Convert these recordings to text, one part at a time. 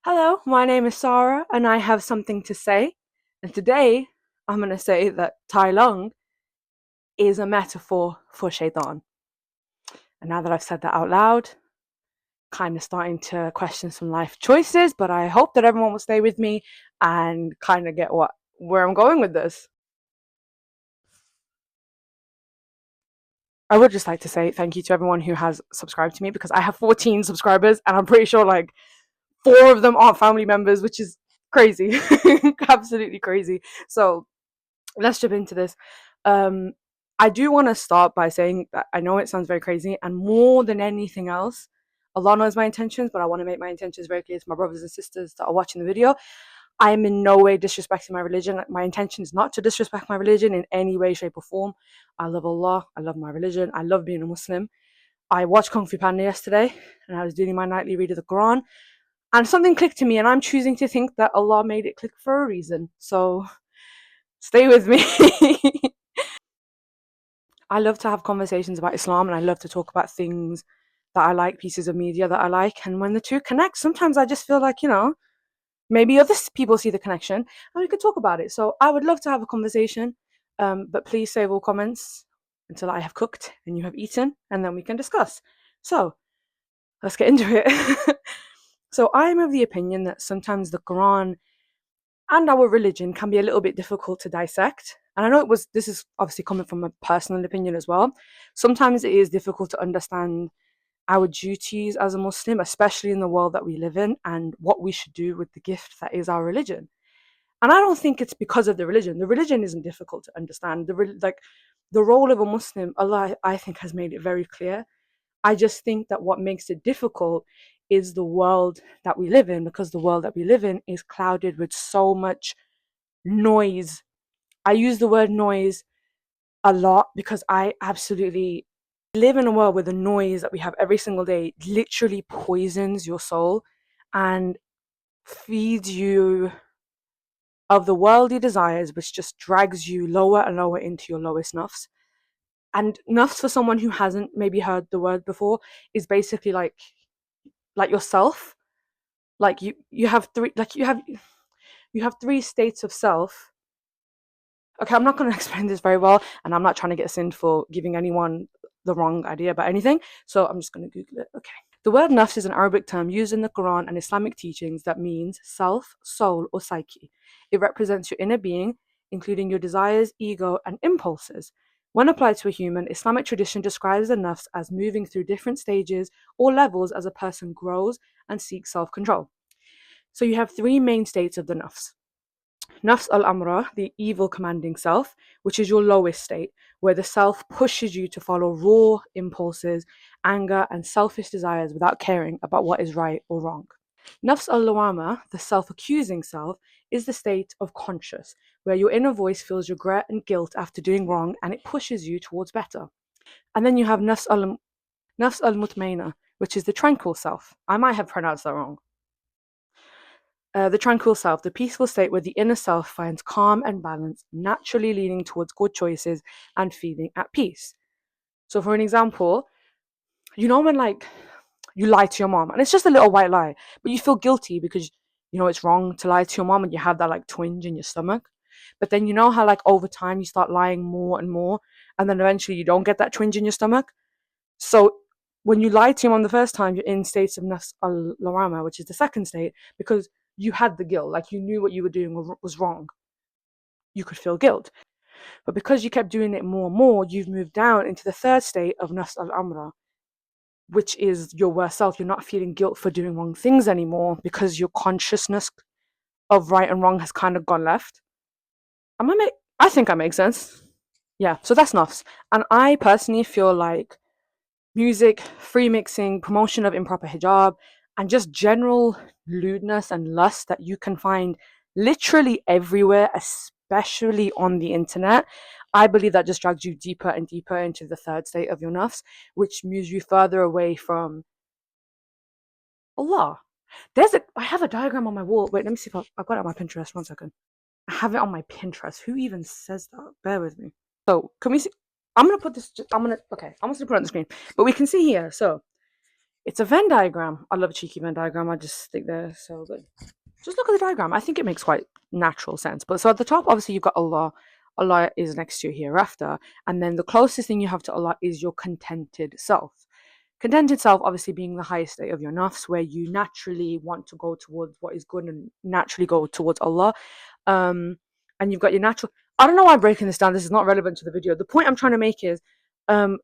Hello, my name is Sarah and I have something to say. And today I'm going to say that Tai Lung is a metaphor for shaytaan. And now that I've said that out loud, kind of starting to question some life choices, but I hope that everyone will stay with me and kind of get where I'm going with this. I would just like to say thank you to everyone who has subscribed to me because I have 14 subscribers and I'm pretty sure like 4 of them aren't family members, which is crazy. Absolutely crazy. So let's jump into this. Um, I do want to start by saying that I know it sounds very crazy, and more than anything else, Allah knows my intentions, but I want to make my intentions very clear to my brothers and sisters that are watching the video. I am in no way disrespecting my religion. My intention is not to disrespect my religion in any way, shape, or form. I love Allah. I love my religion. I love being a Muslim. I watched Kung Fu Panda yesterday, and I was doing my nightly read of the Quran, and something clicked to me, and I'm choosing to think that Allah made it click for a reason. So stay with me. I love to have conversations about Islam and I love to talk about things that I like, pieces of media that I like. And when the two connect, sometimes I just feel like, maybe other people see the connection and we could talk about it. So I would love to have a conversation, but please save all comments until I have cooked and you have eaten, and then we can discuss. So let's get into it. So I'm of the opinion that sometimes the Quran and our religion can be a little bit difficult to dissect. And I know this is obviously coming from a personal opinion as well. Sometimes it is difficult to understand our duties as a Muslim, especially in the world that we live in, and what we should do with the gift that is our religion. And I don't think it's because of the religion. The religion isn't difficult to understand. The role of a Muslim, Allah, I think, has made it very clear. I just think that what makes it difficult is the world that we live in, because the world that we live in is clouded with so much noise. I use the word noise a lot because I absolutely live in a world where the noise that we have every single day literally poisons your soul and feeds you of the worldly desires, which just drags you lower and lower into your lowest nafs. And nafs, for someone who hasn't maybe heard the word before, is basically like yourself. Like you have three like you have three states of self. Okay, I'm not going to explain this very well, and I'm not trying to get sinned for giving anyone the wrong idea about anything, so I'm just going to Google it. Okay. The word nafs is an Arabic term used in the Quran and Islamic teachings that means self, soul, or psyche. It represents your inner being, including your desires, ego, and impulses. When applied to a human, Islamic tradition describes the nafs as moving through different stages or levels as a person grows and seeks self control. So you have three main states of the nafs. Nafs al-amra, the evil commanding self, which is your lowest state, where the self pushes you to follow raw impulses, anger, and selfish desires without caring about what is right or wrong. Nafs al-lawama, the self-accusing self, is the state of conscious, where your inner voice feels regret and guilt after doing wrong and it pushes you towards better. And then you have nafs al-mutmaina, which is the tranquil self. I might have pronounced that wrong. The tranquil self, the peaceful state where the inner self finds calm and balance, naturally leaning towards good choices and feeling at peace. So, for an example, when like you lie to your mom and it's just a little white lie, but you feel guilty because it's wrong to lie to your mom and you have that like twinge in your stomach. But then you know how like over time you start lying more and more, and then eventually you don't get that twinge in your stomach. So when you lie to your mom the first time, you're in states of nafs al-lawama, which is the second state, because you had the guilt, like you knew what you were doing was wrong. You could feel guilt. But because you kept doing it more and more, you've moved down into the third state of nafs al-amra, which is your worst self. You're not feeling guilt for doing wrong things anymore because your consciousness of right and wrong has kind of gone left. I think I make sense. Yeah, so that's nafs. And I personally feel like music, free mixing, promotion of improper hijab, and just general lewdness and lust that you can find literally everywhere, especially on the internet. I believe that just drags you deeper and deeper into the third state of your nafs, which moves you further away from Allah. I have a diagram on my wall. Wait, let me see if I've got it on my Pinterest. 1 second. I have it on my Pinterest. Who even says that? Bear with me. So, can we see? I'm gonna put this. Okay, I'm just gonna put it on the screen. But we can see here. So, It's a Venn diagram. I love a cheeky Venn diagram. I just think they're so good. Just look at the diagram. I think it makes quite natural sense. But so at the top, obviously, you've got Allah. Allah is next to you hereafter. And then the closest thing you have to Allah is your contented self. Contented self, obviously, being the highest state of your nafs, where you naturally want to go towards what is good and naturally go towards Allah. And you've got your natural. I don't know why I'm breaking this down. This is not relevant to the video. The point I'm trying to make is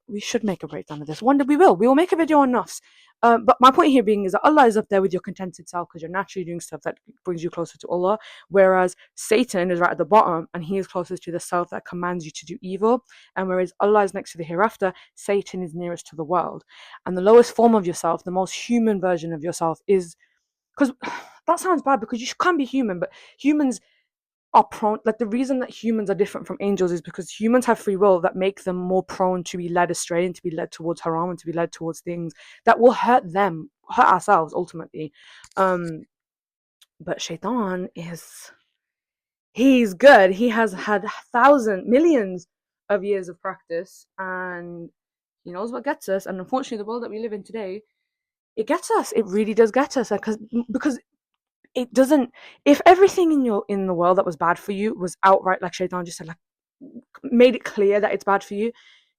we should make a breakdown of this. One day we will. We will make a video on nafs. But my point here being is that Allah is up there with your contented self because you're naturally doing stuff that brings you closer to Allah, whereas Satan is right at the bottom and he is closest to the self that commands you to do evil. And whereas Allah is next to the hereafter, Satan is nearest to the world. And the lowest form of yourself, the most human version of yourself is, because that sounds bad because you can't be human, but humans are prone, like the reason that humans are different from angels is because humans have free will that make them more prone to be led astray and to be led towards haram and to be led towards things that will hurt them, hurt ourselves ultimately. But shaytaan he's good. He has had millions of years of practice, and he knows what gets us. And unfortunately, the world that we live in today, it gets us. It really does get us, because it doesn't. If everything in the world that was bad for you was outright, like shaitan just said, like made it clear that it's bad for you,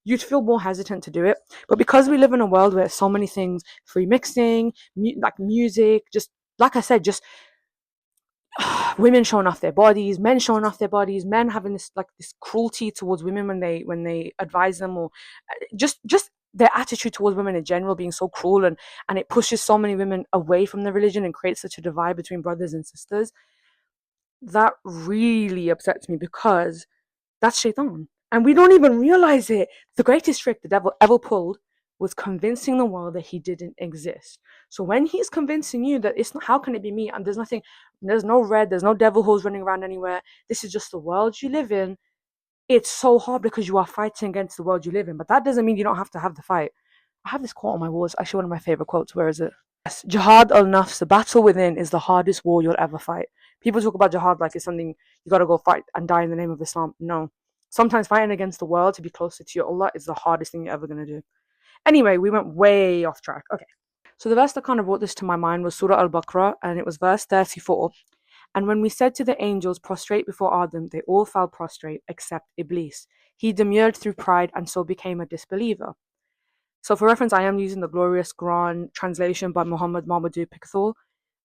you'd feel more hesitant to do it. But because we live in a world where so many things, free mixing, like music, just like I said, just women showing off their bodies, men showing off their bodies, men having this cruelty towards women when they advise them, or just their attitude towards women in general being so cruel, and it pushes so many women away from the religion and creates such a divide between brothers and sisters. That really upsets me because that's shaitan. And we don't even realize it. The greatest trick the devil ever pulled was convincing the world that he didn't exist. So when he's convincing you that it's not, how can it be me? And there's no red, there's no devil holes running around anywhere. This is just the world you live in. It's so hard because you are fighting against the world you live in. But that doesn't mean you don't have to have the fight. I have this quote on my wall. It's actually one of my favorite quotes. Where is it? Yes, Jihad al-Nafs, the battle within, is the hardest war you'll ever fight. People talk about jihad like it's something you gotta go fight and die in the name of Islam. No. Sometimes fighting against the world to be closer to your Allah is the hardest thing you're ever gonna do. Anyway, we went way off track. Okay. So the verse that kind of brought this to my mind was Surah Al-Baqarah, and it was verse 34. And when we said to the angels, prostrate before Adam, they all fell prostrate except Iblis. He demurred through pride and so became a disbeliever. So for reference, I am using the glorious Quran translation by Muhammad Mahmoud Pickthall.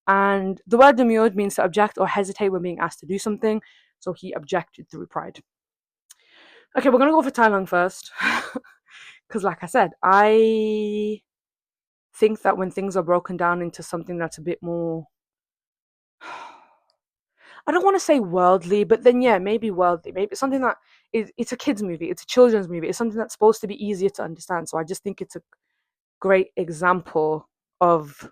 And the word demurred means to object or hesitate when being asked to do something. So he objected through pride. Okay, we're going to go for Tai Lung first. Because like I said, I think that when things are broken down into something that's a bit more, I don't want to say worldly, but then yeah, maybe worldly. Maybe it's something that it's a kid's movie. It's a children's movie. It's something that's supposed to be easier to understand. So I just think it's a great example of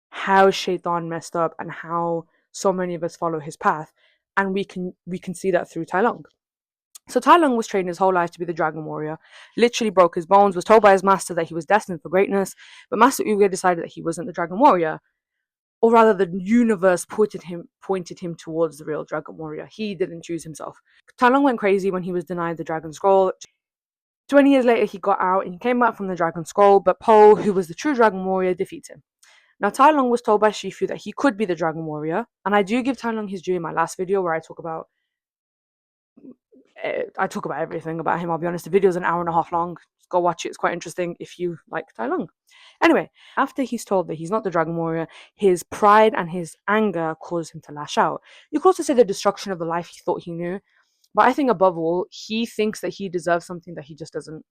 how shaitan messed up and how so many of us follow his path, and we can see that through Tai Lung. So Tai Lung was trained his whole life to be the dragon warrior, literally broke his bones, was told by his master that he was destined for greatness, but Master Uge decided that he wasn't the dragon warrior, or rather the universe pointed him towards the real dragon warrior. He didn't choose himself. Tai Lung went crazy when he was denied the dragon scroll. 20 years later he got out and he came back from the dragon scroll, but Po, who was the true dragon warrior, defeats him. Now, Tai Lung was told by Shifu that he could be the Dragon Warrior, and I do give Tai Lung his due in my last video where I talk about everything about him. I'll be honest, the video is an hour and a half long. Just go watch it; it's quite interesting if you like Tai Lung. Anyway, after he's told that he's not the Dragon Warrior, his pride and his anger cause him to lash out. You could also say the destruction of the life he thought he knew, but I think above all, he thinks that he deserves something that he just doesn't,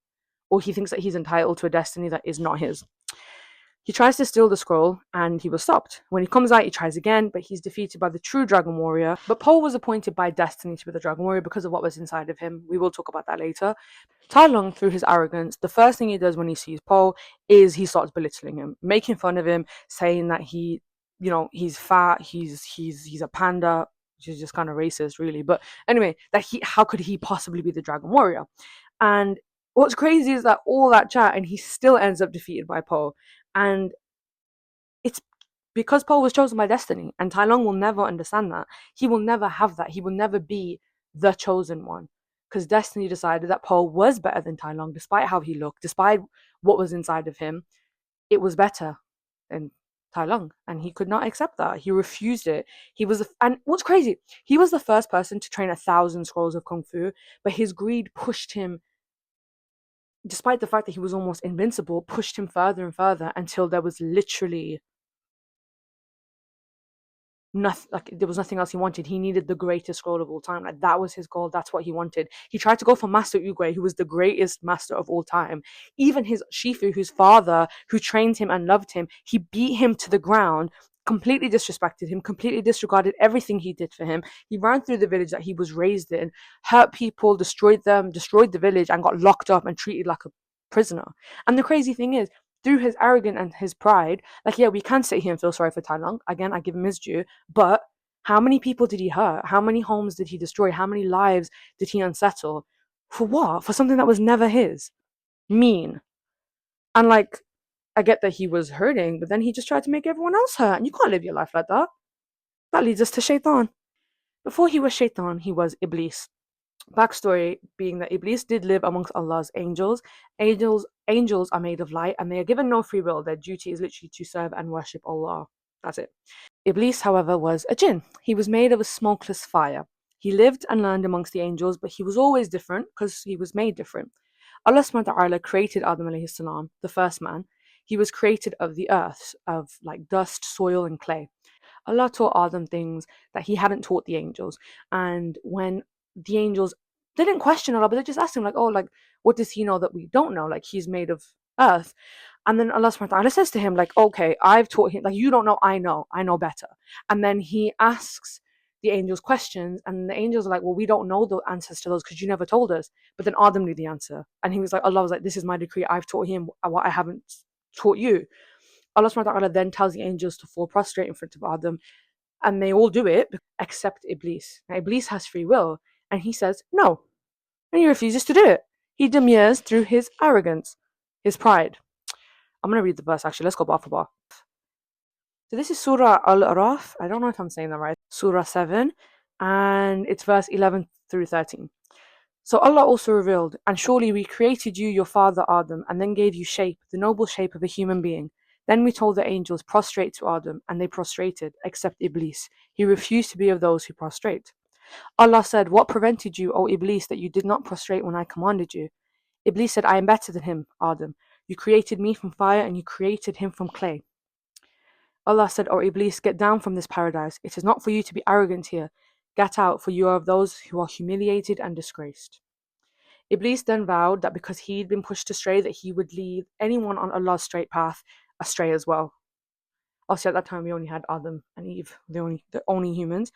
or he thinks that he's entitled to a destiny that is not his. He tries to steal the scroll, and he was stopped. When he comes out, he tries again, but he's defeated by the true Dragon Warrior. But Po was appointed by destiny to be the Dragon Warrior because of what was inside of him. We will talk about that later. Tai Lung, through his arrogance, the first thing he does when he sees Po is he starts belittling him, making fun of him, saying that he's fat, he's a panda, which is just kind of racist, really. But anyway, how could he possibly be the Dragon Warrior? And what's crazy is that all that chat, and he still ends up defeated by Po. And it's because Po was chosen by destiny, and Tai Lung will never understand that. He will never have that. He will never be the chosen one, because destiny decided that Po was better than Tai Lung, despite how he looked, despite what was inside of him. it was better than Tai Lung, and he could not accept that. He refused it. And what's crazy, he was the first person to train 1,000 scrolls of kung fu, but his greed pushed him, despite the fact that he was almost invincible, pushed him further and further until there was literally nothing, like there was nothing else he wanted. He needed the greatest scroll of all time. Like that was his goal. That's what he wanted. He tried to go for Master Oogway, who was the greatest master of all time. Even his Shifu, whose father, who trained him and loved him, he beat him to the ground, completely disrespected him, completely disregarded everything he did for him. He ran through the village that he was raised in, hurt people, destroyed them, destroyed the village, and got locked up and treated like a prisoner. And the crazy thing is, through his arrogance and his pride, like, yeah, we can sit here and feel sorry for Tai Lung. Again, I give him his due. But how many people did he hurt? How many homes did he destroy? How many lives did he unsettle? For what? For something that was never his. Mean. And like, I get that he was hurting, but then he just tried to make everyone else hurt. And you can't live your life like that. That leads us to shaytaan. Before he was shaytaan, he was Iblis. Backstory being that Iblis did live amongst Allah's angels. Angels are made of light and they are given no free will. Their duty is literally to serve and worship Allah. That's it. Iblis, however, was a jinn. He was made of a smokeless fire. He lived and learned amongst the angels, but he was always different because he was made different. Allah subhanahu wa ta'ala created Adam alayhi salam, the first man. He was created of the earth, of like dust, soil, and clay. Allah taught Adam things that he hadn't taught the angels. And when the angels didn't question Allah, but they just asked him, like, oh, like, what does he know that we don't know? Like, he's made of earth. And then Allah subhanahu wa ta'ala says to him, like, okay, I've taught him, like, you don't know, I know better. And then he asks the angels questions, and the angels are like, well, we don't know the answers to those because you never told us. But then Adam knew the answer. And he was like, Allah was like, this is my decree. I've taught him what I haven't taught you. Allah subhanahu wa ta'ala then tells the angels to fall prostrate in front of Adam, and they all do it except Iblis. Now, Iblis has free will, and he says no, and he refuses to do it. He demurs through his arrogance, his pride. I'm going to read the verse actually. Let's go bar for bar. So this is Surah Al-Araf. I don't know if I'm saying that right. Surah 7, and it's verse 11 through 13. So Allah also revealed, and surely we created you, your father Adam, and then gave you shape, the noble shape of a human being. Then we told the angels, prostrate to Adam, and they prostrated, except Iblis. He refused to be of those who prostrate. Allah said, what prevented you, O Iblis, that you did not prostrate when I commanded you? Iblis said, I am better than him, Adam. You created me from fire, and you created him from clay. Allah said, O Iblis, get down from this paradise. It is not for you to be arrogant here. Get out, for you are of those who are humiliated and disgraced. Iblis then vowed that because he'd been pushed astray, that he would lead anyone on Allah's straight path astray as well. Obviously, at that time, we only had Adam and Eve, the only humans.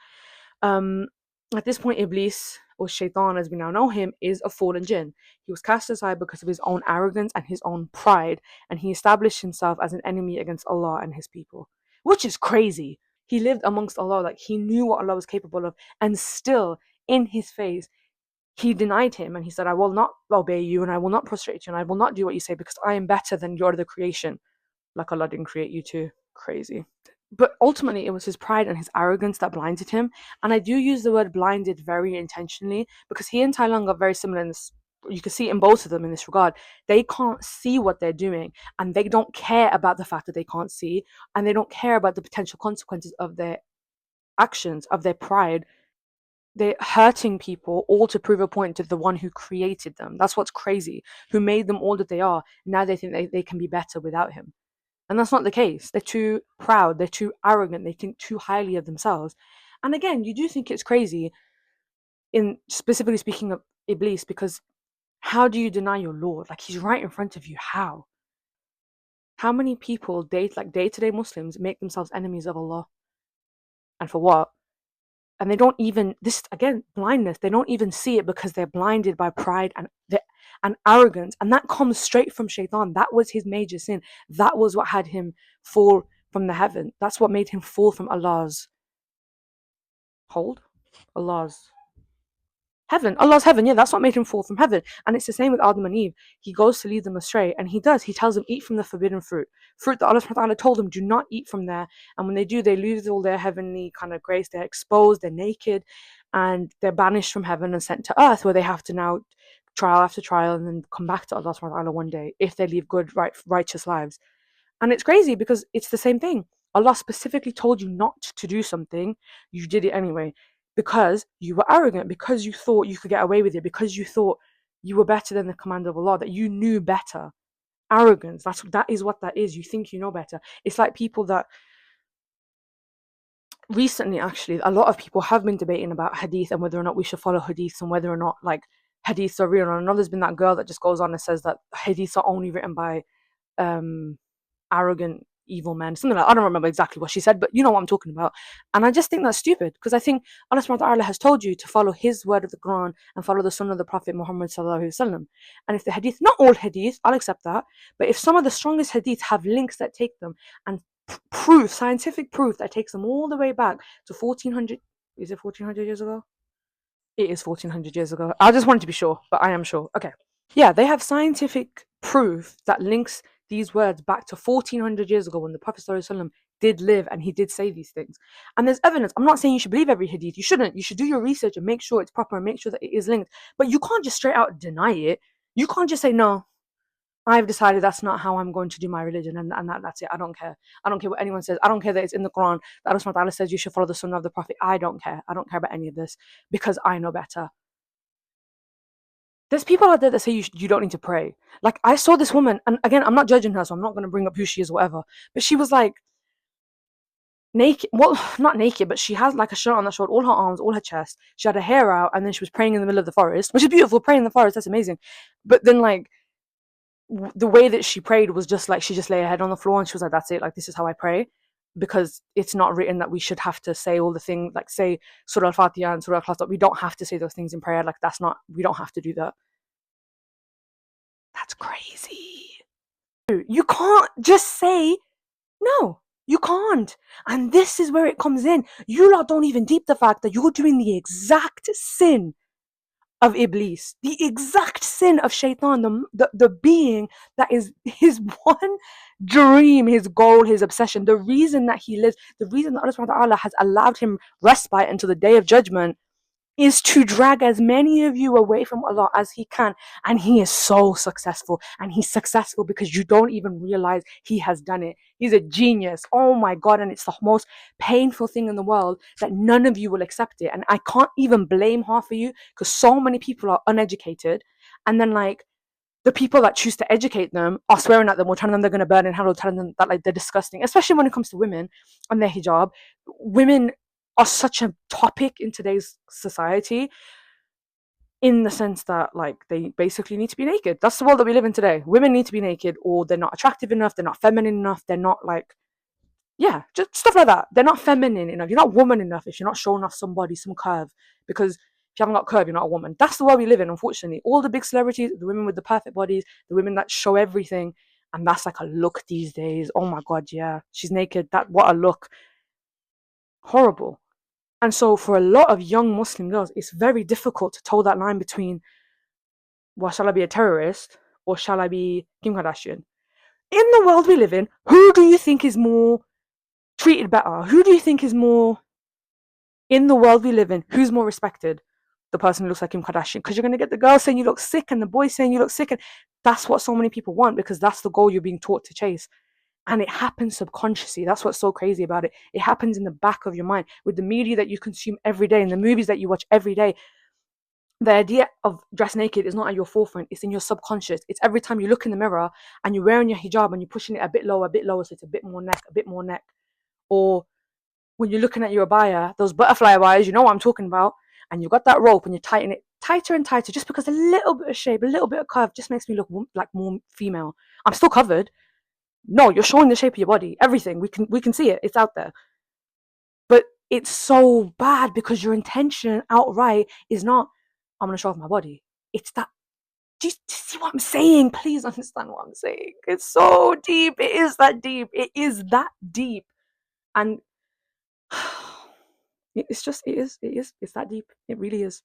At this point, Iblis, or shaytaan as we now know him, is a fallen jinn. He was cast aside because of his own arrogance and his own pride, and he established himself as an enemy against Allah and his people, which is crazy. He lived amongst Allah, like he knew what Allah was capable of, and still, in his face, he denied him, and he said, I will not obey you, and I will not prostrate you, and I will not do what you say, because I am better than your other creation. Like Allah didn't create you too. Crazy. But ultimately, it was his pride and his arrogance that blinded him. And I do use the word blinded very intentionally, because he and Tai Lung are very similar in this. You can see in both of them in this regard. They can't see what they're doing, and they don't care about the fact that they can't see, and they don't care about the potential consequences of their actions, of their pride. They're hurting people all to prove a point to the one who created them. That's what's crazy. Who made them all that they are. Now they think they can be better without him. And that's not the case. They're too proud. They're too arrogant. They think too highly of themselves. And again, you do think it's crazy, in specifically speaking of Iblis, because how do you deny your Lord? Like, he's right in front of you. How? How many people, day-to-day Muslims, make themselves enemies of Allah? And for what? And they don't even, this again, blindness, they don't even see it because they're blinded by pride and arrogance. And that comes straight from shaytaan. That was his major sin. That was what had him fall from the heaven. That's what made him fall from Allah's hold. Allah's heaven, yeah, that's what made him fall from heaven. And it's the same with Adam and Eve. He goes to lead them astray, and he tells them, eat from the forbidden fruit that Allah subhanahu wa ta'ala told them, do not eat from there. And when they do, they lose all their heavenly kind of grace. They're exposed, they're naked, and they're banished from heaven and sent to earth, where they have to now trial after trial and then come back to Allah subhanahu wa ta'ala one day if they live good, righteous lives. And it's crazy because it's the same thing. Allah specifically told you not to do something, you did it anyway because you were arrogant, because you thought you could get away with it, because you thought you were better than the command of Allah, that you knew better. Arrogance, that is what that is. You think you know better. It's like people that recently, actually, a lot of people have been debating about hadith and whether or not we should follow hadiths and whether or not like hadiths are real. And I know there's been that girl that just goes on and says that hadiths are only written by arrogant evil men, something like, I don't remember exactly what she said, but you know what I'm talking about. And I just think that's stupid, because I think Allah subhanahu wa ta'ala has told you to follow his word of the Quran and follow the sunnah of the Prophet Muhammad sallallahu alaihi wasallam. And if the hadith, not all hadith, I'll accept that, but if some of the strongest hadith have links that take them and proof, scientific proof that takes them all the way back to 1400, is it 1400 years ago? It is 1400 years ago. I just wanted to be sure, but I am sure. Okay. Yeah, they have scientific proof that links these words back to 1400 years ago when the Prophet ﷺ did live and he did say these things. And there's evidence. I'm not saying you should believe every hadith. You shouldn't. You should do your research and make sure it's proper and make sure that it is linked. But you can't just straight out deny it. You can't just say, no, I've decided that's not how I'm going to do my religion, and that's it. I don't care. I don't care what anyone says. I don't care that it's in the Quran, that Allah subhanahu wa ta'ala says you should follow the sunnah of the Prophet. I don't care. I don't care about any of this because I know better. There's people out there that say you don't need to pray. Like, I saw this woman, and again, I'm not judging her, so I'm not going to bring up who she is or whatever, but she was like naked, well, not naked, but she has like a shirt on that showed all her arms, all her chest. She had her hair out, and then she was praying in the middle of the forest, which is beautiful. Praying in the forest, that's amazing. But then, like, the way that she prayed was just like she just lay her head on the floor and she was like, that's it, like, this is how I pray, because it's not written that we should have to say all the things, like say Surah Al-Fatiha and Surah Al-Ikhlas. We don't have to say those things in prayer. Like, that's not, we don't have to do that. That's crazy. You can't just say no. You can't. And this is where it comes in. You lot don't even deep the fact that you're doing the exact sin of Iblis, the exact sin of shaytaan, the being that is his one dream, his goal, his obsession, the reason that he lives, the reason that Allah subhanahu wa ta'ala has allowed him respite until the day of judgment is to drag as many of you away from Allah as he can. And he is so successful. And he's successful because you don't even realize he has done it. He's a genius. Oh my God. And it's the most painful thing in the world that none of you will accept it. And I can't even blame half of you because so many people are uneducated. And then, like, the people that choose to educate them are swearing at them or telling them they're going to burn in hell or telling them that, like, they're disgusting, especially when it comes to women and their hijab. Women are such a topic in today's society, in the sense that, like, they basically need to be naked. That's the world that we live in today. Women need to be naked, or they're not attractive enough, they're not feminine enough, they're not, like, yeah, just stuff like that. They're not feminine enough. You're not woman enough if you're not showing off somebody, some curve, because if you haven't got curve, you're not a woman. That's the world we live in, unfortunately. All the big celebrities, the women with the perfect bodies, the women that show everything, and that's like a look these days. Oh my God, yeah, she's naked. That, what a look. Horrible. And so for a lot of young Muslim girls, it's very difficult to toe that line between, well, shall I be a terrorist or shall I be Kim Kardashian? In the world we live in, who do you think is more treated better? Who do you think is more, in the world we live in, who's more respected? The person who looks like Kim Kardashian. Because you're going to get the girl saying you look sick and the boy saying you look sick. And that's what so many people want, because that's the goal you're being taught to chase. And it happens subconsciously. That's what's so crazy about it. It happens in the back of your mind with the media that you consume every day and the movies that you watch every day. The idea of dress naked is not at your forefront. It's in your subconscious. It's every time you look in the mirror and you're wearing your hijab and you're pushing it a bit lower, so it's a bit more neck, a bit more neck. Or when you're looking at your abaya, those butterfly abayas, you know what I'm talking about, and you've got that rope and you tighten it tighter and tighter, just because a little bit of shape, a little bit of curve just makes me look like more female. I'm still covered. No, you're showing the shape of your body. Everything. We can see it. It's out there. But it's so bad because your intention outright is not, I'm going to show off my body. It's that, do you see what I'm saying? Please understand what I'm saying. It's so deep. It is that deep. It is that deep. And it's just, it's that deep. It really is.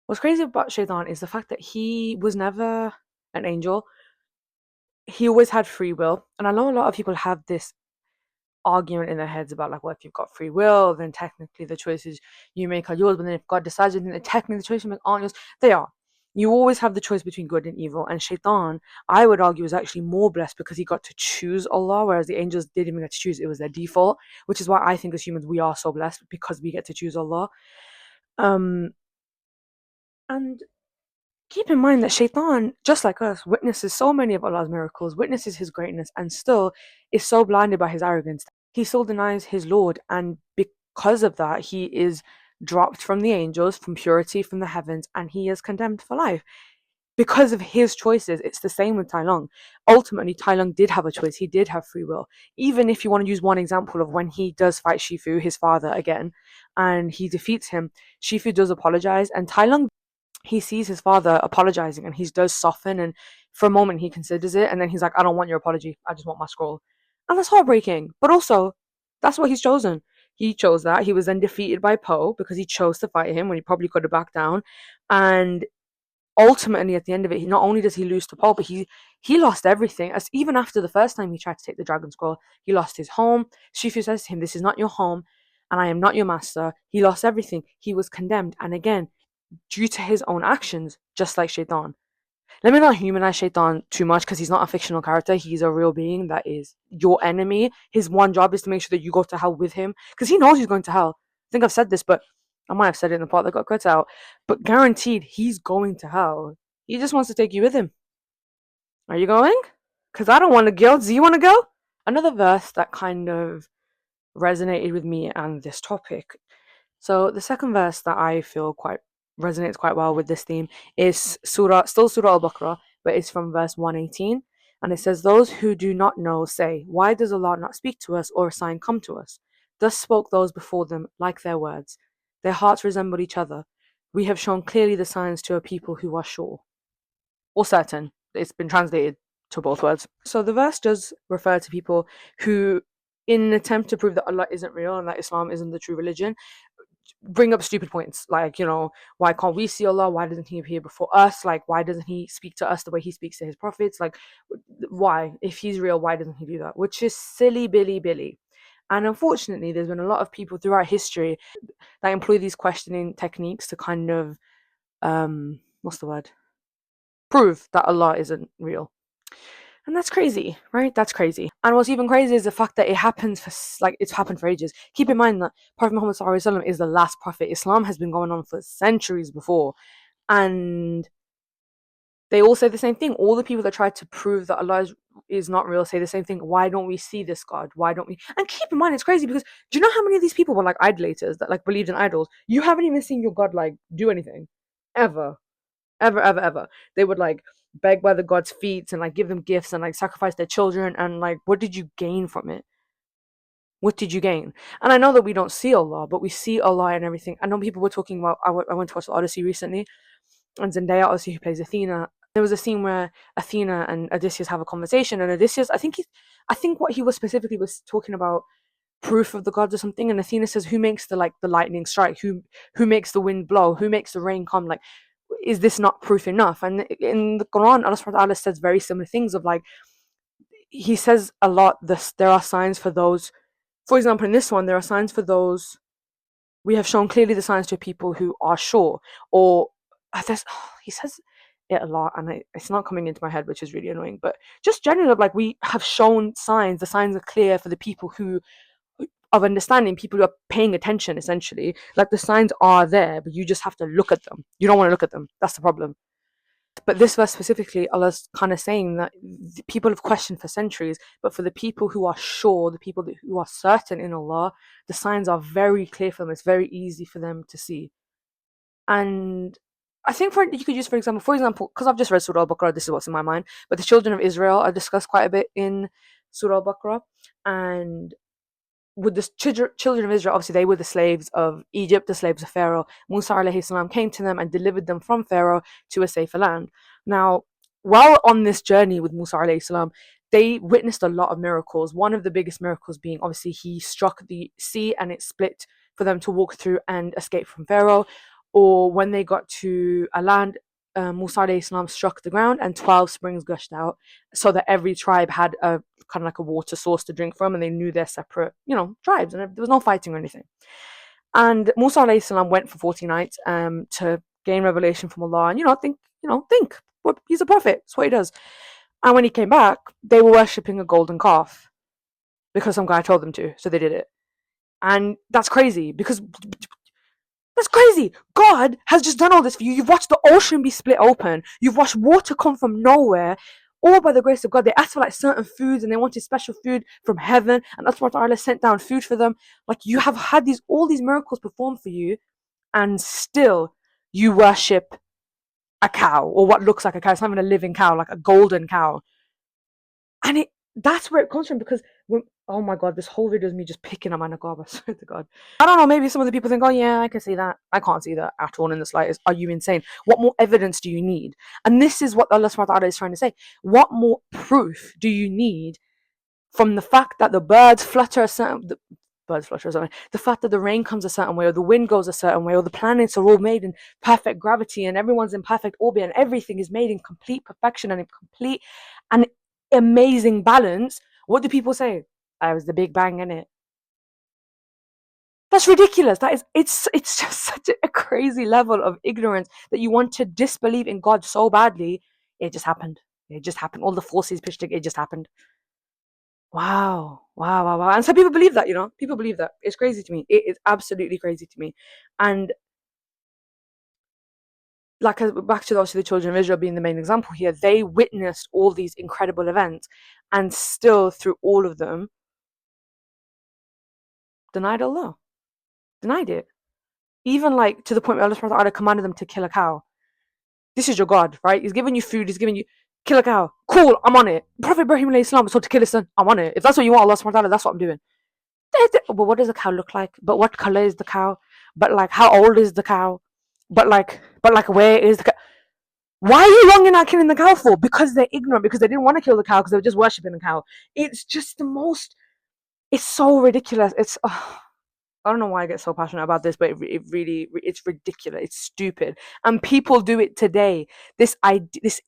What's crazy about shaytaan is the fact that he was never an angel. He always had free will. And I know a lot of people have this argument in their heads about, like, well, if you've got free will, then technically the choices you make are yours, but then if God decides it, then technically the choices you make aren't yours. They are. You always have the choice between good and evil. And shaitan, I would argue, is actually more blessed because he got to choose Allah, whereas the angels didn't even get to choose. It was their default, which is why I think as humans we are so blessed because we get to choose Allah. Um, and keep in mind that shaitan, just like us, witnesses so many of Allah's miracles, witnesses his greatness, and still is so blinded by his arrogance. He still denies his Lord, and because of that, he is dropped from the angels, from purity, from the heavens, and he is condemned for life. Because of his choices, it's the same with Tai Lung. Ultimately, Tai Lung did have a choice. He did have free will. Even if you want to use one example of when he does fight Shifu, his father, again, and he defeats him, Shifu does apologize, and Tai Lung, he sees his father apologizing and he does soften, and for a moment he considers it, and then he's like, I don't want your apology, I just want my scroll. And that's heartbreaking, but also that's what he's chosen. He chose that. He was then defeated by Poe because he chose to fight him when he probably could have backed down. And ultimately at the end of it, not only does he lose to Poe, but he lost everything. As even after the first time he tried to take the dragon scroll, he lost his home. Shifu says to him, this is not your home and I am not your master. He lost everything. He was condemned, and again, due to his own actions, just like Shaitan. Let me not humanize Shaitan too much because he's not a fictional character. He's a real being that is your enemy. His one job is to make sure that you go to hell with him because he knows he's going to hell. I think I've said this, but I might have said it in the part that got cut out. But guaranteed, he's going to hell. He just wants to take you with him. Are you going? Because I don't want to go. Do you want to go? Another verse that kind of resonated with me and this topic. So the second verse that I feel quite resonates quite well with this theme is still Surah Al-Baqarah, but it's from verse 118, and it says, those who do not know say, why does Allah not speak to us or a sign come to us? Thus spoke those before them like their words. Their hearts resembled each other. We have shown clearly the signs to a people who are sure or certain. It's been translated to both words. So the verse does refer to people who, in an attempt to prove that Allah isn't real and that Islam isn't the true religion, bring up stupid points like, why can't we see Allah? Why doesn't he appear before us? Like, why doesn't he speak to us the way he speaks to his prophets? Like, why? If he's real, why doesn't he do that? Which is silly Billy. And unfortunately, there's been a lot of people throughout history that employ these questioning techniques to kind of, what's the word? Prove that Allah isn't real. And that's crazy, right? That's crazy. And what's even crazy is the fact that it happens it's happened for ages. Keep in mind that Prophet Muhammad SAW is the last prophet. Islam has been going on for centuries before. And they all say the same thing. All the people that try to prove that Allah is not real say the same thing. Why don't we see this God? Why don't we? And keep in mind, it's crazy because do you know how many of these people were like idolaters that like believed in idols? You haven't even seen your God like do anything. Ever. Ever. They would like beg by the god's feet and like give them gifts and like sacrifice their children, and like, what did you gain from it? What did you gain? And I know that we don't see Allah, but we see Allah and everything. I know people were talking about, I went to watch the Odyssey recently, and Zendaya, obviously, who plays Athena, there was a scene where Athena and Odysseus have a conversation, and Odysseus, I think what he was specifically was talking about proof of the gods or something, and Athena says, who makes the lightning strike? Who makes the wind blow? Who makes the rain come? Like, is this not proof enough? And in the Quran, Allah subhanahu wa ta'ala says very similar things of like, he says a lot, there are signs for those, for example, in this one, there are signs for those, we have shown clearly the signs to people who are sure, or he says it a lot, and it's not coming into my head, which is really annoying, but just generally, like, we have shown signs, the signs are clear for the people who of understanding, people who are paying attention, essentially. Like, the signs are there, but you just have to look at them. You don't want to look at them. That's the problem. But this verse specifically, Allah's kind of saying that people have questioned for centuries, but for the people who are sure, the people who are certain in Allah, the signs are very clear for them. It's very easy for them to see. And I think you could use, for example, because I've just read Surah Al-Baqarah, this is what's in my mind, but the children of Israel are discussed quite a bit in Surah Al-Baqarah, and with the children of Israel, obviously they were the slaves of Egypt, the slaves of Pharaoh. Musa alayhi salam came to them and delivered them from Pharaoh to a safer land. Now, while on this journey with Musa alayhi salam, they witnessed a lot of miracles. One of the biggest miracles being, obviously, he struck the sea and it split for them to walk through and escape from Pharaoh. Or when they got to a land, Musa alayhi salam struck the ground and 12 springs gushed out, so that every tribe had a kind of like a water source to drink from, and they knew their separate, tribes, and there was no fighting or anything. And Musa alayhi salam went for 40 nights to gain revelation from Allah. And I think think. He's a prophet. That's what he does. And when he came back, they were worshipping a golden calf because some guy told them to, so they did it. And that's crazy because that's crazy. God has just done all this for you. You've watched the ocean be split open. You've watched water come from nowhere. All by the grace of God. They asked for like certain foods and they wanted special food from heaven, and Allah sent down food for them. Like, you have had all these miracles performed for you, and still you worship a cow, or what looks like a cow. It's not even a living cow, like a golden cow. And that's where it comes from, because oh my God, this whole video is me just picking on my niqab, I swear to God. I don't know, maybe some of the people think, oh yeah, I can see that. I can't see that at all in the slightest. Are you insane? What more evidence do you need? And this is what Allah subhanahu wa ta'ala is trying to say. What more proof do you need from the fact that the birds flutter a certain the fact that the rain comes a certain way, or the wind goes a certain way, or the planets are all made in perfect gravity and everyone's in perfect orbit and everything is made in complete perfection and in complete and amazing balance? What do people say? I was the Big Bang, in it. That's ridiculous. It's just such a crazy level of ignorance that you want to disbelieve in God so badly. It just happened. It just happened. All the forces pushed it. It just happened. Wow. Wow, wow, wow. And some people believe that, People believe that. It's crazy to me. It is absolutely crazy to me. And like, back to obviously the children of Israel being the main example here, they witnessed all these incredible events and still, through all of them, denied Allah. Denied it. Even like to the point where Allah subhanahu wa ta'ala commanded them to kill a cow. This is your God, right? He's giving you food, he's giving you kill a cow. Cool, I'm on it. Prophet Ibrahim alayhi salam was told to kill his son. I'm on it. If that's what you want, Allah subhanahu wa ta'ala, that's what I'm doing. But what does the cow look like? But what color is the cow? But like, how old is the cow? But like, where is the cow? Why are you longing at killing the cow for? Because they're ignorant. Because they didn't want to kill the cow. Because they were just worshipping the cow. It's just the most. It's so ridiculous. I don't know why I get so passionate about this, but it really, it's ridiculous. It's stupid, and people do it today. This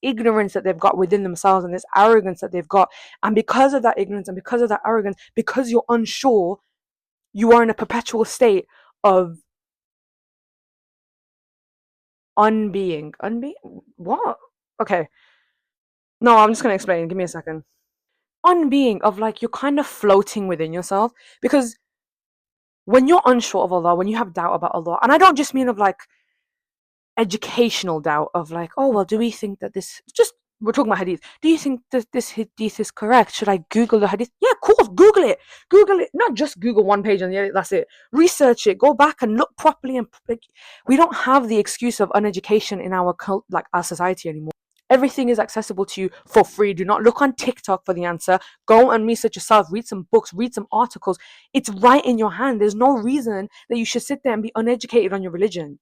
ignorance that they've got within themselves, and this arrogance that they've got, and because of that ignorance and because of that arrogance, because you're unsure, you are in a perpetual state of unbeing. Unbeing? What? Okay. No, I'm just gonna explain. Give me a second. Unbeing, of like, you're kind of floating within yourself, because when you're unsure of Allah, when you have doubt about Allah, and I don't just mean of like educational doubt of like, oh well, do we think that this just we're talking about hadith. Do you think that this hadith is correct? Should I Google the hadith? Yeah, of course, Google it. Google it. Not just Google one page and yeah, that's it. Research it. Go back and look properly. And like, we don't have the excuse of uneducation in our our society anymore. Everything is accessible to you for free. Do not look on TikTok for the answer. Go and research yourself. Read some books. Read some articles. It's right in your hand. There's no reason that you should sit there and be uneducated on your religion.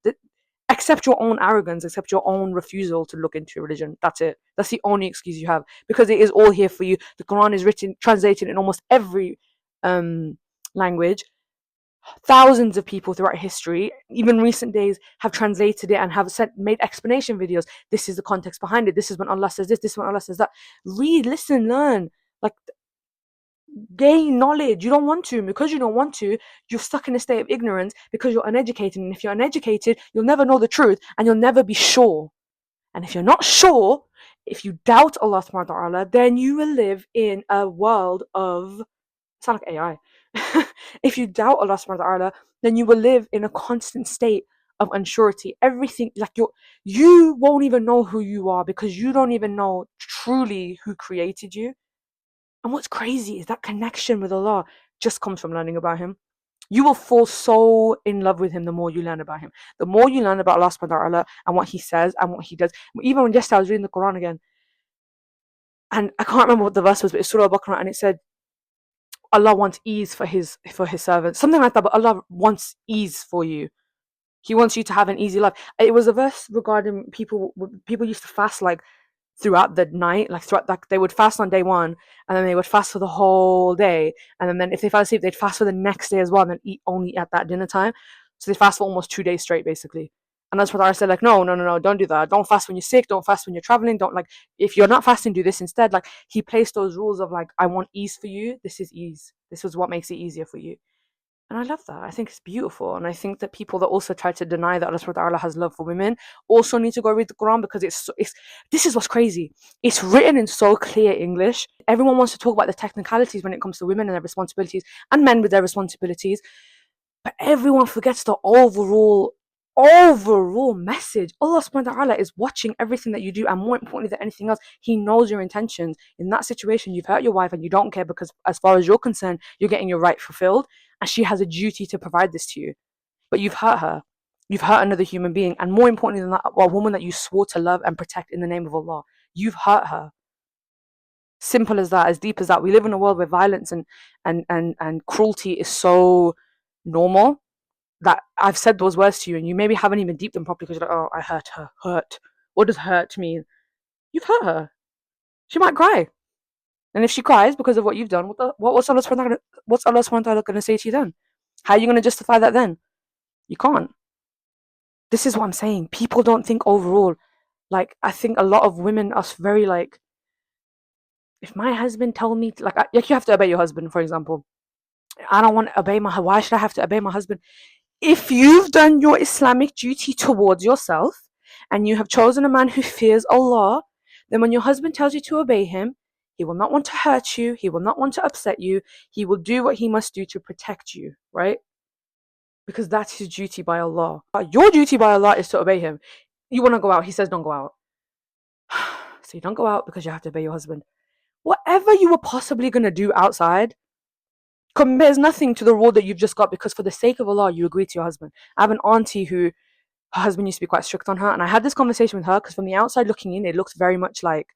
Accept your own arrogance, accept your own refusal to look into religion. That's it. That's the only excuse you have, because it is all here for you. The Quran is translated in almost every language. Thousands of people throughout history, even recent days, have translated it and have made explanation videos. This is the context behind it. This is when Allah says this. This is when Allah says that. Read, listen, learn. Like, gain knowledge. You don't want to. Because you don't want to, you're stuck in a state of ignorance because you're uneducated. And if you're uneducated, you'll never know the truth and you'll never be sure. And if you're not sure, if you doubt Allah subhanahu wa ta'ala, then you will live in a world of, it's not like AI. If you doubt Allah subhanahu wa ta'ala, then you will live in a constant state of unsurety. Everything, like, you won't even know who you are, because you don't even know truly who created you. And what's crazy is that connection with Allah just comes from learning about Him. You will fall so in love with Him the more you learn about Him. The more you learn about Allah subhanahu wa ta'ala and what He says and what He does. Even when yesterday I was reading the Quran again, and I can't remember what the verse was, but it's Surah Al-Baqarah, and it said Allah wants ease for His servants. Something like that, but Allah wants ease for you. He wants you to have an easy life. It was a verse regarding people used to fast like throughout the night, like they would fast on day one, and then they would fast for the whole day, and then if they fell asleep, they'd fast for the next day as well, and then eat only at that dinner time. So they fast for almost 2 days straight, basically. And that's what I said, like, no, don't do that. Don't fast when you're sick. Don't fast when you're traveling. Don't, like, if you're not fasting, do this instead. Like, He placed those rules of like, I want ease for you. This is ease. This is what makes it easier for you. And I love that. I think it's beautiful. And I think that people that also try to deny that Allah subhanahu wa ta'ala has love for women also need to go read the Quran, because this is what's crazy. It's written in so clear English. Everyone wants to talk about the technicalities when it comes to women and their responsibilities, and men with their responsibilities. But everyone forgets the overall message. Allah subhanahu wa ta'ala is watching everything that you do, and more importantly than anything else, He knows your intentions. In that situation, you've hurt your wife and you don't care, because as far as you're concerned, you're getting your right fulfilled, and she has a duty to provide this to you. But you've hurt her. You've hurt another human being, and more importantly than that, a woman that you swore to love and protect in the name of Allah. You've hurt her. Simple as that, as deep as that. We live in a world where violence and cruelty is so normal that I've said those words to you and you maybe haven't even deeped them properly, because you're like, oh, I hurt her. Hurt. What does hurt mean? You've hurt her. She might cry. And if she cries because of what you've done, what's Allah subhanahu wa ta'ala going to say to you then? How are you going to justify that then? You can't. This is what I'm saying. People don't think overall. Like, I think a lot of women are very like, if my husband told me, like you have to obey your husband, for example. I don't want to obey why should I have to obey my husband? If you've done your Islamic duty towards yourself and you have chosen a man who fears Allah, then when your husband tells you to obey him, he will not want to hurt you, he will not want to upset you, he will do what he must do to protect you, right? Because that's his duty by Allah. Your duty by Allah is to obey him. You want to go out, he says don't go out. So you don't go out because you have to obey your husband. Whatever you were possibly going to do outside compares nothing to the rule that you've just got, because for the sake of Allah, you agree to your husband. I have an auntie who, her husband used to be quite strict on her, and I had this conversation with her because from the outside looking in, it looks very much like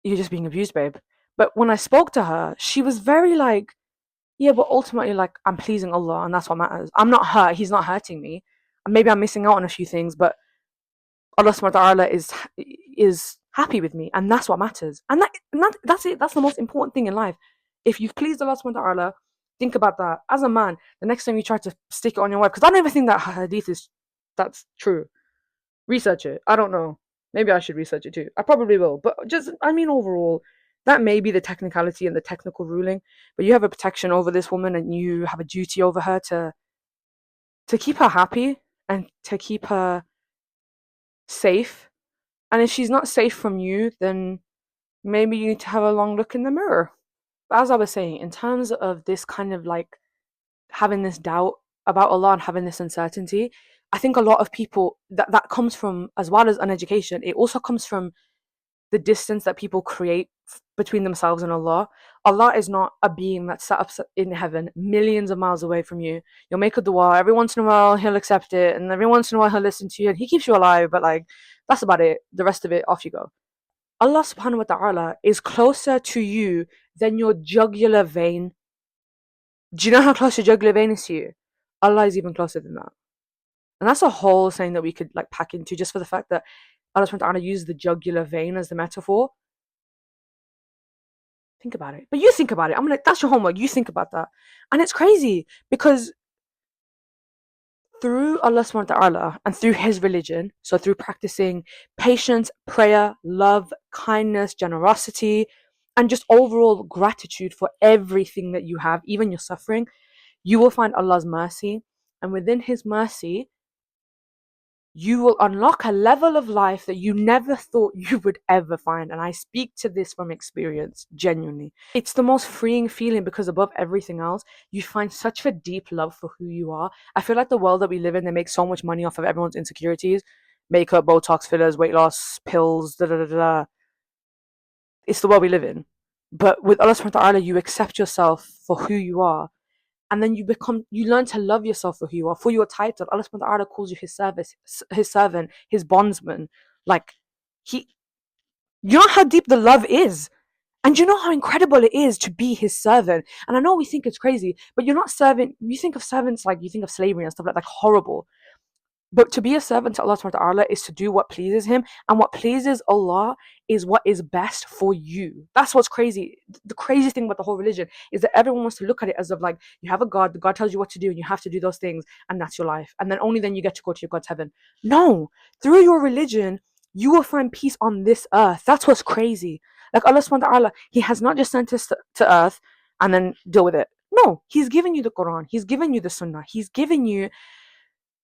you're just being abused, babe. But when I spoke to her, she was very like, yeah, but ultimately, like, I'm pleasing Allah, and that's what matters. I'm not hurt. He's not hurting me. And maybe I'm missing out on a few things, but Allah subhanahu wa ta'ala is happy with me, and that's what matters. And that's it. That's the most important thing in life. If you've pleased Allah subhanahu wa ta'ala, think about that. As a man, the next time you try to stick it on your wife, because I don't even think that hadith that's true. Research it. I don't know. Maybe I should research it too. I probably will. But I mean, overall, that may be the technicality and the technical ruling, but you have a protection over this woman, and you have a duty over her to keep her happy and to keep her safe. And if she's not safe from you, then maybe you need to have a long look in the mirror. But as I was saying, in terms of this kind of like having this doubt about Allah and having this uncertainty, I think a lot of people that comes from, as well as uneducation, it also comes from the distance that people create between themselves and Allah. Allah is not a being that's sat up in heaven millions of miles away from you. You'll make a dua, every once in a while he'll accept it, and every once in a while he'll listen to you, and he keeps you alive, but like, that's about it. The rest of it, off you go. Allah subhanahu wa ta'ala is closer to you than your jugular vein. Do you know how close your jugular vein is to you? Allah is even closer than that. And that's a whole saying that we could like pack into, just for the fact that Allah subhanahu wa ta'ala used the jugular vein as the metaphor. Think about it. But you think about it. That's your homework. You think about that. And it's crazy because through Allah subhanahu wa ta'ala and through his religion, so through practicing patience, prayer, love, kindness, generosity, and just overall gratitude for everything that you have, even your suffering, you will find Allah's mercy. And within his mercy, you will unlock a level of life that you never thought you would ever find. And I speak to this from experience, genuinely. It's the most freeing feeling because above everything else, you find such a deep love for who you are. I feel like the world that we live in, they make so much money off of everyone's insecurities. Makeup, Botox, fillers, weight loss, pills, da da da da. It's the world we live in. But with Allah subhanahu wa ta'ala, you accept yourself for who you are. And then you learn to love yourself for who you are, for your title. Allah subhanahu wa ta'ala calls you his servant, his bondsman. Like, you know how deep the love is. And you know how incredible it is to be his servant. And I know we think it's crazy, but you're not serving, you think of servants like you think of slavery and stuff like horrible. But to be a servant to Allah subhanahu wa ta'ala is to do what pleases him. And what pleases Allah is what is best for you. That's what's crazy. The craziest thing about the whole religion is that everyone wants to look at it as of like, you have a God, the God tells you what to do, and you have to do those things, and that's your life. And then only then you get to go to your God's heaven. No, through your religion, you will find peace on this earth. That's what's crazy. Like Allah subhanahu wa ta'ala, he has not just sent us to earth and then deal with it. No, he's given you the Quran. He's given you the Sunnah. He's given you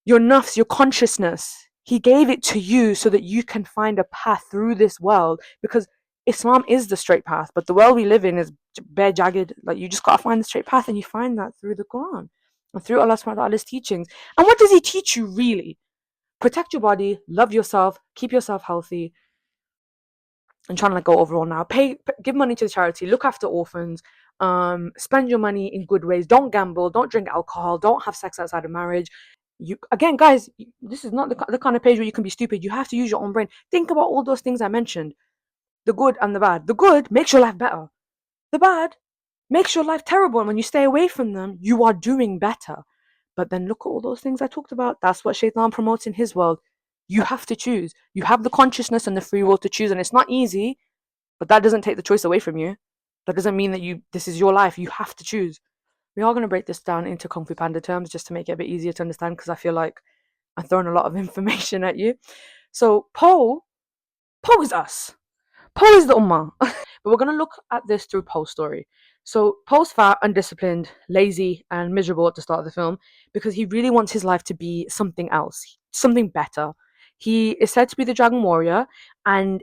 your nafs, your consciousness. He gave it to you so that you can find a path through this world, because Islam is the straight path, but the world we live in is bare jagged. Like, you just gotta find the straight path, and you find that through the Quran and through Allah subhanahu wa ta'ala's teachings. And what does He teach you really? Protect your body, love yourself, keep yourself healthy. I'm trying to like go overall now. Give money to the charity, look after orphans, spend your money in good ways. Don't gamble, don't drink alcohol, don't have sex outside of marriage. You again, guys, this is not the kind of page where you can be stupid. You have to use your own brain. Think about all those things I mentioned, the good and the bad. The good makes your life better. The bad makes your life terrible. And when you stay away from them, you are doing better. But then look at all those things I talked about. That's what shaytaan promotes in his world. You have to choose. You have the consciousness and the free will to choose. And it's not easy, but that doesn't take the choice away from you. That doesn't mean that this is your life. You have to choose. We are going to break this down into Kung Fu Panda terms just to make it a bit easier to understand, because I feel like I'm throwing a lot of information at you. So Po is us. Po is the Ummah. But we're going to look at this through Po's story. So Po's fat, undisciplined, lazy, and miserable at the start of the film because he really wants his life to be something else, something better. He is said to be the Dragon Warrior, and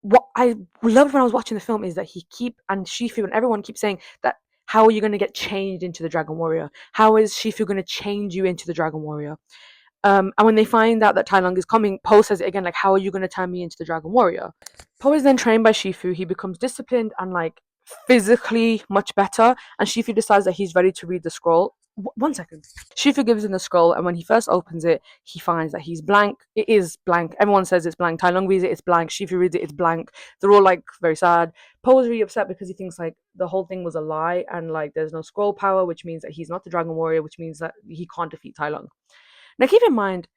what I loved when I was watching the film is that and Shifu and everyone keeps saying that, how are you going to get changed into the Dragon Warrior? How is Shifu going to change you into the Dragon Warrior? And when they find out that Tai Lung is coming, Po says it again, like, how are you going to turn me into the Dragon Warrior? Po is then trained by Shifu. He becomes disciplined and like physically much better, and Shifu decides that he's ready to read the scroll. One second. Shifu gives him the scroll, and when he first opens it, he finds that he's blank. It is blank. Everyone says it's blank. Tai Lung reads it, it's blank. Shifu reads it, it's blank. They're all like very sad. Po is really upset because he thinks like the whole thing was a lie, and like there's no scroll power, which means that he's not the Dragon Warrior, which means that he can't defeat Tai Lung. Now keep in mind,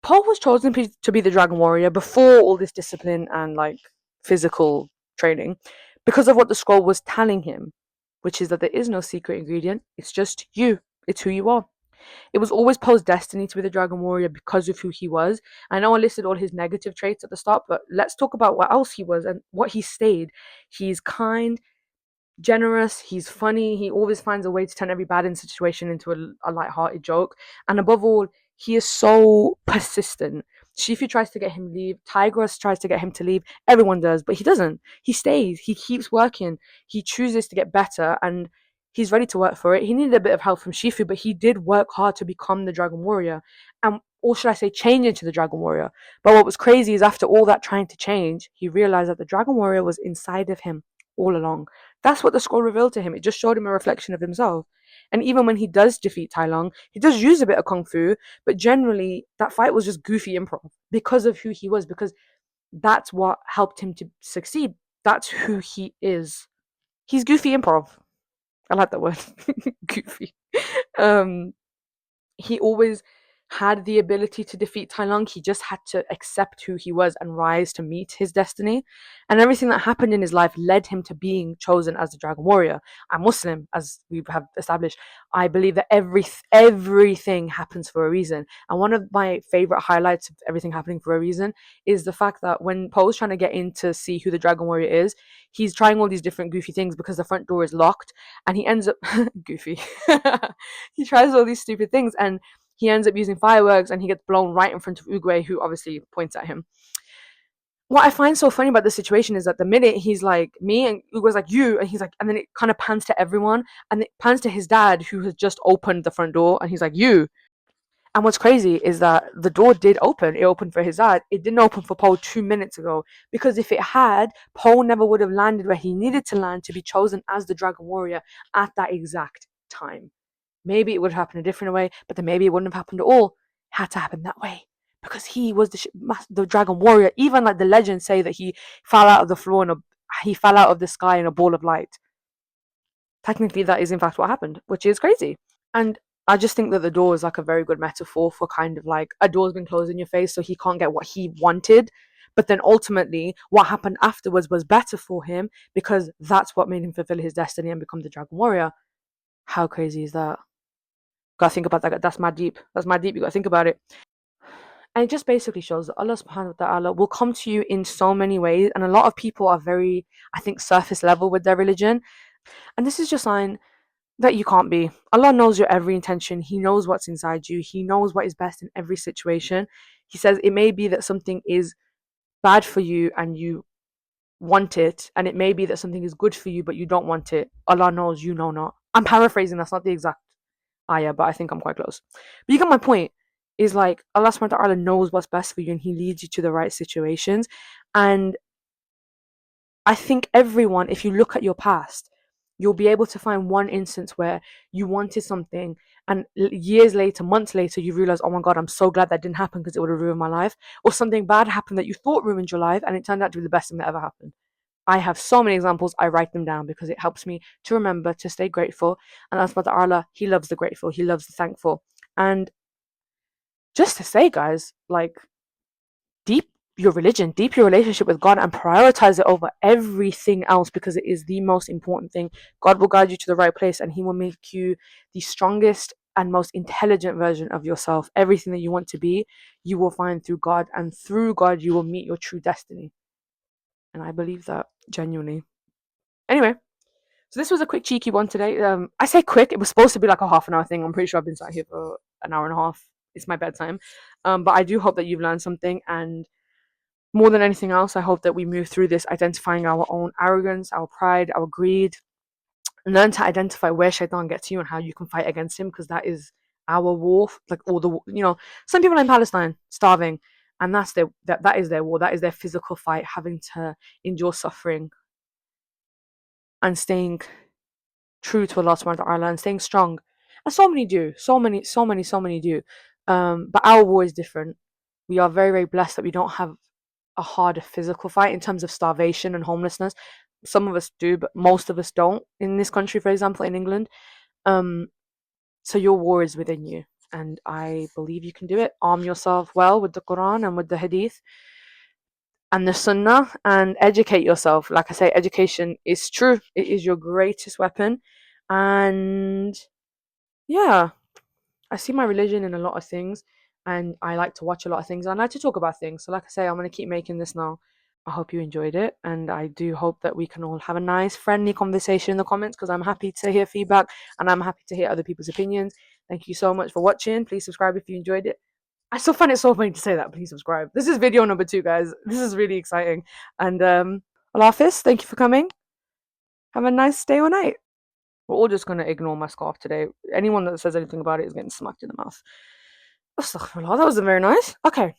Po was chosen to be the Dragon Warrior before all this discipline and like physical training, because of what the scroll was telling him, which is that there is no secret ingredient. It's just you. It's who you are. It was always Po's destiny to be the Dragon Warrior because of who he was. I know I listed all his negative traits at the start, but let's talk about what else he was and what he stayed. He's kind, generous, he's funny, he always finds a way to turn every bad situation into a light-hearted joke, and above all, he is so persistent. Shifu tries to get him to leave, Tigris tries to get him to leave, everyone does, but he doesn't. He stays, he keeps working, he chooses to get better, and he's ready to work for it. He needed a bit of help from Shifu, but he did work hard to become the Dragon Warrior, and or should I say change into the Dragon Warrior. But what was crazy is after all that trying to change, he realized that the Dragon Warrior was inside of him all along. That's what the scroll revealed to him. It just showed him a reflection of himself. And even when he does defeat Tai Lung, he does use a bit of kung fu, but generally that fight was just goofy improv because of who he was, because that's what helped him to succeed. That's who he is. He's goofy improv. I like that word. Goofy. He always had the ability to defeat Tai Lung. He just had to accept who he was and rise to meet his destiny. And everything that happened in his life led him to being chosen as the Dragon Warrior. I'm Muslim, as we have established. I believe that everything happens for a reason. And one of my favorite highlights of everything happening for a reason is the fact that when Poe's trying to get in to see who the Dragon Warrior is, he's trying all these different goofy things because the front door is locked, and he ends up goofy. He tries all these stupid things, and he ends up using fireworks, and he gets blown right in front of Uguay, who obviously points at him. What I find so funny about this situation is that the minute he's like, me, and Uguay's like, you, and he's like, and then it kind of pans to everyone, and it pans to his dad, who has just opened the front door, and he's like, you. And what's crazy is that the door did open. It opened for his dad. It didn't open for Po 2 minutes ago, because if it had, Po never would have landed where he needed to land to be chosen as the Dragon Warrior at that exact time. Maybe it would have happened a different way, but then maybe it wouldn't have happened at all. It had to happen that way because he was the Dragon Warrior. Even like the legends say that he fell out of the floor he fell out of the sky in a ball of light. Technically, that is in fact what happened, which is crazy. And I just think that the door is like a very good metaphor for kind of like a door's been closed in your face, so he can't get what he wanted. But then ultimately, what happened afterwards was better for him because that's what made him fulfill his destiny and become the Dragon Warrior. How crazy is that? Gotta think about that. That's mad deep. That's mad deep. You gotta think about it. And it just basically shows that Allah subhanahu wa ta'ala will come to you in so many ways. And a lot of people are very, I think, surface level with their religion. And this is just a sign that you can't be. Allah knows your every intention. He knows what's inside you. He knows what is best in every situation. He says it may be that something is bad for you and you want it, and it may be that something is good for you but you don't want it. Allah knows, you know not. I'm paraphrasing, that's not the exact ayah, but I think I'm quite close. But you get my point. Is like Allah subhanahu wa ta'ala knows what's best for you and He leads you to the right situations. And I think everyone, if you look at your past, you'll be able to find one instance where you wanted something and years later, months later, you realize, oh my God, I'm so glad that didn't happen because it would have ruined my life. Or something bad happened that you thought ruined your life and it turned out to be the best thing that ever happened. I have so many examples. I write them down because it helps me to remember to stay grateful. And Allah subhanahu wa ta'ala, He loves the grateful. He loves the thankful. And just to say, guys, like, deep your religion, deep your relationship with God, and prioritize it over everything else because it is the most important thing. God will guide you to the right place and He will make you the strongest and most intelligent version of yourself. Everything that you want to be, you will find through God, and through God, you will meet your true destiny. And I believe that genuinely. Anyway, so this was a quick, cheeky one today. I say quick, it was supposed to be like a half an hour thing. I'm pretty sure I've been sat here for an hour and a half. It's my bedtime. But I do hope that you've learned something, and more than anything else, I hope that we move through this identifying our own arrogance, our pride, our greed, and learn to identify where shaitan gets you and how you can fight against him, because that is our war. Like all the, some people in Palestine starving, and that is their war. That is their physical fight, having to endure suffering and staying true to Allah subhanahu wa ta'ala and staying strong. And so many do. So many do. But our war is different. We are very, very blessed that we don't have a harder physical fight in terms of starvation and homelessness. Some of us do, but most of us don't in this country, for example, in England. So your war is within you. And I believe you can do it. Arm yourself well with the Quran and with the Hadith and the Sunnah, and educate yourself. Like I say, education is true. It is your greatest weapon. And yeah, I see my religion in a lot of things, and I like to watch a lot of things, and I like to talk about things. So like I say, I'm going to keep making this now. I hope you enjoyed it, and I do hope that we can all have a nice, friendly conversation in the comments, because I'm happy to hear feedback and I'm happy to hear other people's opinions. Thank you so much for watching. Please subscribe if you enjoyed it. I still find it so funny to say that. Please subscribe. This is video number 2, guys. This is really exciting. And Allah Hafiz, thank you for coming. Have a nice day or night. We're all just going to ignore my scarf today. Anyone that says anything about it is getting smacked in the mouth. Astaghfirullah, that wasn't very nice. Okay.